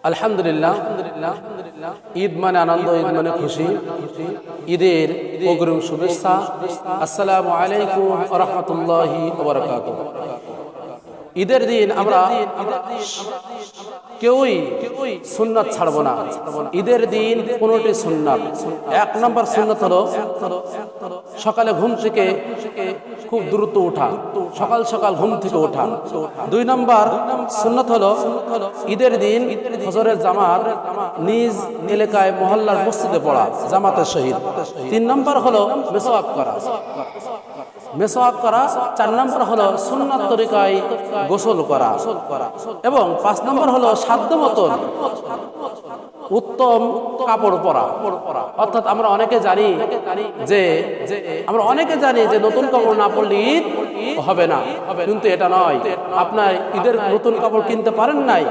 আলহামদুলিল্লাহ, ঈদ মানে আনন্দ, ঈদ মানে খুশি। ঈদের অগ্রিম শুভেচ্ছা। আসসালামু আলাইকুম ওয়া রাহমাতুল্লাহি ওয়া বারাকাতুহু। ঈদের দিন আমরা কেউই সুন্নাত ছাড়বো না। ঈদের দিন 15টি সুন্নাত। 1 নম্বর সুন্নাত হলো সকালে ঘুম থেকে খুব দ্রুত ওঠা, সকাল সকাল ঘুম থেকে ওঠা। 2 নম্বর সুন্নাত হলো ঈদের দিন ফজরের জামাত নিজ এলাকায় মহল্লার মসজিদে পড়া জামাতের সহিত। 3 নম্বর হলো মেসওয়াক করা। 4 নম্বর হলো সুন্নাত তরিকায় গোসল করা এবং 5 নম্বর হলো সাধ্য মতন উত্তম কাপড় পরা। অর্থাৎ আমরা অনেকে জানি যে নতুন কাপড় না পরলে ঈদ হবে না, কিন্তু এটা নয়। আপনার ঈদের নতুন কাপড় কিনতে পারেন নাই,